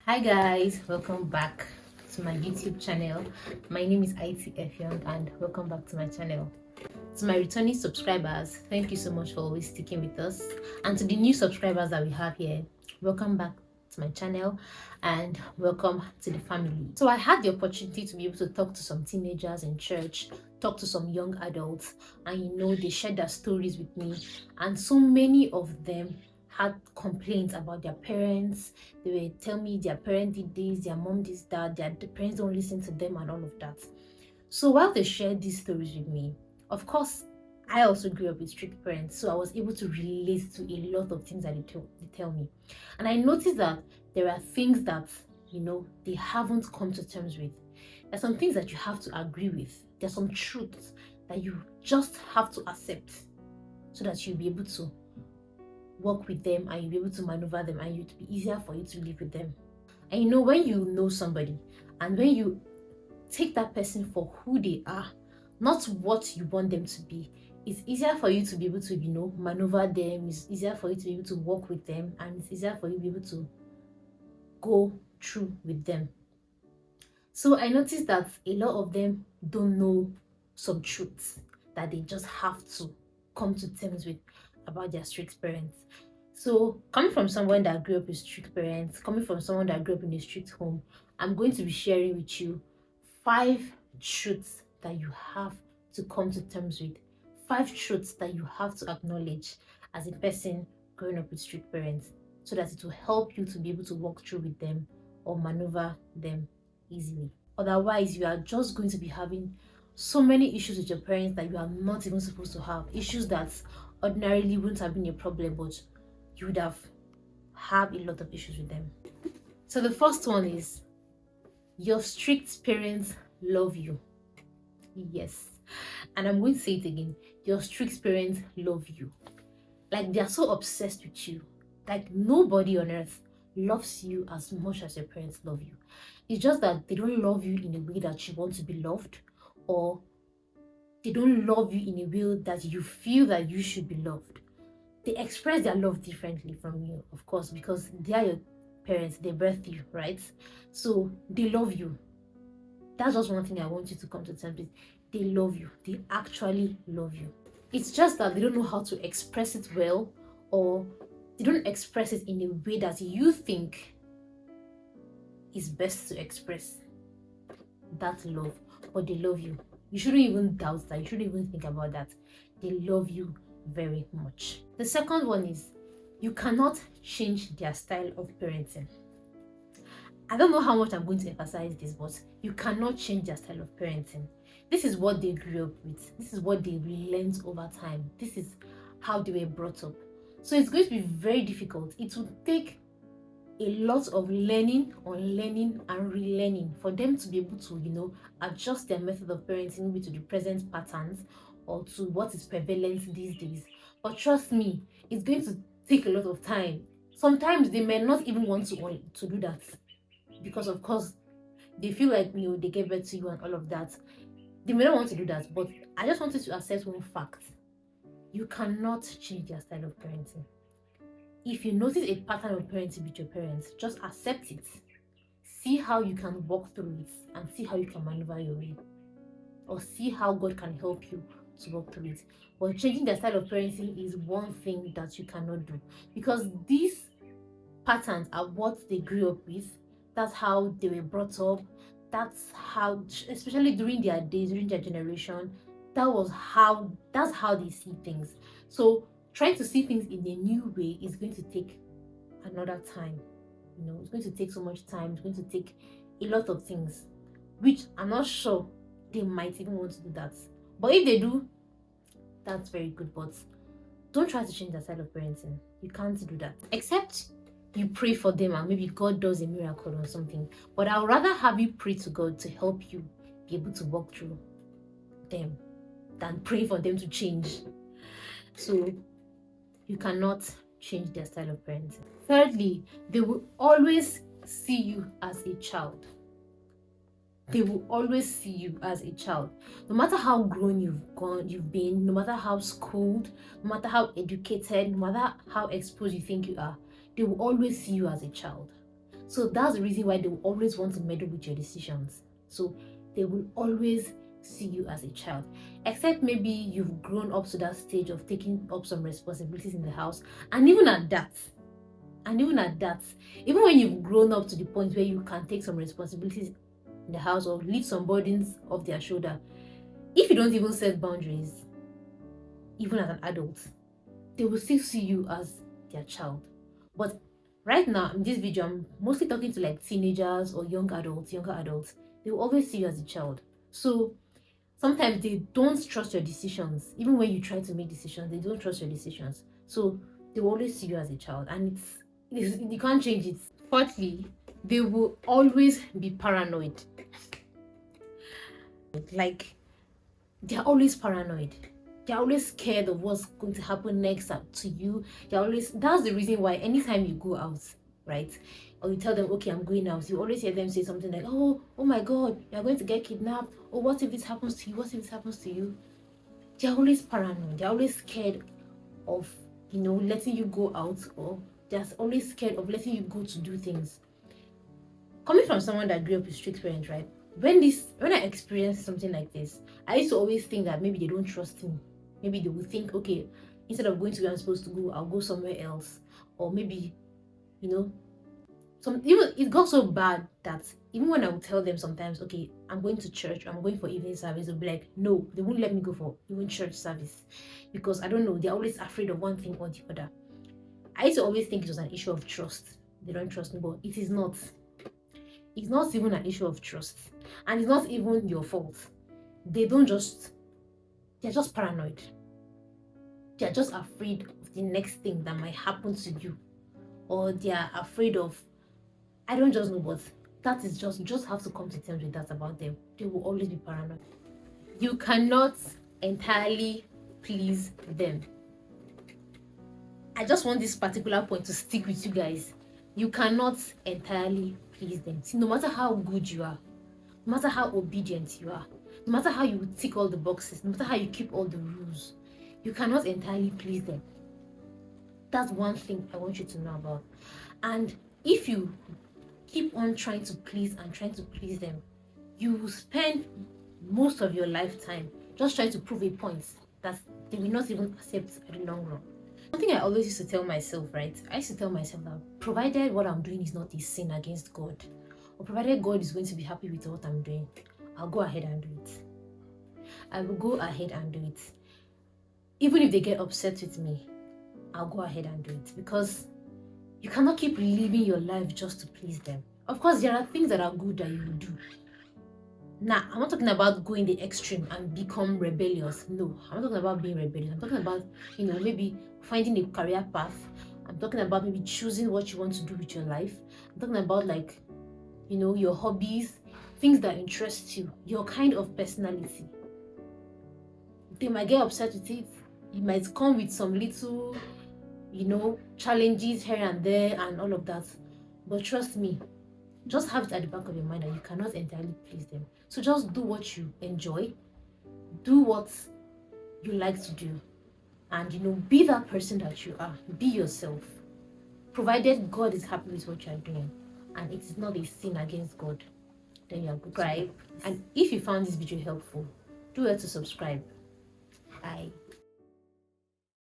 Hi guys, welcome back to my YouTube channel. My name is ITF Young and welcome back to my channel. To my returning subscribers, thank you so much for always sticking with us. And to the new subscribers that we have here, welcome back to my channel and welcome to the family. So I had the opportunity to be able to talk to some teenagers in church, talk to some young adults, and they shared their stories with me, and so many of them had complaints about their parents. They would tell me their parent did this, their mom did that, their parents don't listen to them and all of that. So while they shared these stories with me, of course, I also grew up with strict parents, so I was able to relate to a lot of things that they tell me. And I noticed that there are things that, they haven't come to terms with. There's some things that you have to agree with. There's some truths that you just have to accept so that you'll be able to work with them and you'll be able to maneuver them and it'll be easier for you to live with them. And when you know somebody and when you take that person for who they are, not what you want them to be, it's easier for you to be able to, maneuver them. It's easier for you to be able to work with them, and it's easier for you to be able to go through with them. So I noticed that a lot of them don't know some truths that they just have to come to terms with about their strict parents. So coming from someone that grew up with strict parents, coming from someone that grew up in a strict home, I'm going to be sharing with you 5 truths that you have to come to terms with, 5 truths that you have to acknowledge as a person growing up with strict parents, so that it will help you to be able to walk through with them or maneuver them easily. Otherwise, you are just going to be having so many issues with your parents that you are not even supposed to have, issues that ordinarily wouldn't have been a problem, but you would have had a lot of issues with them. So the first one is, your strict parents love you. Yes. And I'm going to say it again. Your strict parents love you. Like, they are so obsessed with you. Like, nobody on earth loves you as much as your parents love you. It's just that they don't love you in a way that you want to be loved, or they don't love you in a way that you feel that you should be loved. They express their love differently from you, of course, because they are your parents. They birthed you, right? So they love you. That's just one thing I want you to come to terms with. They love you. They actually love you. It's just that they don't know how to express it well, or they don't express it in a way that you think is best to express that love. But they love you. You shouldn't even doubt that. You shouldn't even think about that. They love you very much. The second one is, you cannot change their style of parenting. I don't know how much I'm going to emphasize this, but you cannot change their style of parenting. This is what they grew up with. This is what they learned over time. This is how they were brought up. So it's going to be very difficult. It will take a lot of learning, unlearning, and relearning for them to be able to, adjust their method of parenting maybe to the present patterns or to what is prevalent these days. But trust me, it's going to take a lot of time. Sometimes they may not even want to do that, because of course they feel like they gave birth to you and all of that. They may not want to do that, but I just wanted to accept one fact. You cannot change their style of parenting. If you notice a pattern of parenting with your parents, just accept it. See how you can walk through it and see how you can maneuver your way, or see how God can help you to walk through it. But changing their style of parenting is one thing that you cannot do, because these patterns are what they grew up with. That's how they were brought up. That's how, especially during their days, during their generation, that's how they see things. So trying to see things in a new way is going to take another time. It's going to take so much time. It's going to take a lot of things, which I'm not sure they might even want to do that. But if they do, that's very good. But don't try to change their style of parenting. You can't do that. Except you pray for them and maybe God does a miracle or something. But I would rather have you pray to God to help you be able to walk through them than pray for them to change. So you cannot change their style of parenting. Thirdly, they will always see you as a child. They will always see you as a child. No matter how grown you've been, no matter how schooled, no matter how educated, no matter how exposed you think you are, they will always see you as a child. So that's the reason why they will always want to meddle with your decisions. So they will always see you as a child, except maybe you've grown up to that stage of taking up some responsibilities in the house. And even at that, even when you've grown up to the point where you can take some responsibilities in the house or lift some burdens off their shoulder, if you don't even set boundaries, even as an adult, they will still see you as their child. But right now in this video, I'm mostly talking to like teenagers or younger adults. They will always see you as a child. So sometimes they don't trust your decisions. Even when you try to make decisions, they don't trust your decisions. So they will always see you as a child, and you can't change it. Fourthly, they will always be paranoid. Like, they're always paranoid. They're always scared of what's going to happen next to you. That's the reason why anytime you go out, right, or you tell them, okay, I'm going out, you always hear them say something like, oh my god, you're going to get kidnapped, or what if this happens to you? They're always paranoid. They're always scared of, letting you go out, or they're always scared of letting you go to do things. Coming from someone that grew up with strict parents, right, when I experienced something like this, I used to always think that maybe they don't trust me. Maybe they will think, okay, instead of going to where I'm supposed to go, I'll go somewhere else. Or maybe, even it got so bad that even when I would tell them sometimes, okay, I'm going to church, I'm going for evening service, they'll be like, no, they won't let me go for even church service, because I don't know, they're always afraid of one thing or the other. I used to always think it was an issue of trust. They don't trust me, but it is not. It's not even an issue of trust, and it's not even your fault. They're just paranoid. They're just afraid of the next thing that might happen to you, or they're afraid of, I don't just know, but that is you just have to come to terms with that about them. They will always be paranoid. You cannot entirely please them. I just want this particular point to stick with you guys. You cannot entirely please them. See, no matter how good you are, no matter how obedient you are, no matter how you tick all the boxes, no matter how you keep all the rules, you cannot entirely please them. That's one thing I want you to know about. And if you keep on trying to please them, you will spend most of your lifetime just trying to prove a point that they will not even accept in the long run. Something I always used to tell myself, right? I used to tell myself that provided what I'm doing is not a sin against God, or provided God is going to be happy with what I'm doing, I'll go ahead and do it. I will go ahead and do it. Even if they get upset with me, I'll go ahead and do it, because you cannot keep living your life just to please them. Of course, there are things that are good that you will do. Now, I'm not talking about going the extreme and become rebellious. No, I'm not talking about being rebellious. I'm talking about, maybe finding a career path. I'm talking about maybe choosing what you want to do with your life. I'm talking about, like, your hobbies, things that interest you, your kind of personality. They might get upset with it. It might come with some little, challenges here and there and all of that. But trust me, just have it at the back of your mind that you cannot entirely please them. So just do what you enjoy, do what you like to do, and be that person that you are. Be yourself, provided God is happy with what you are doing and it is not a sin against God. Then you are good. Subscribe, and if you found this video helpful, do well to subscribe.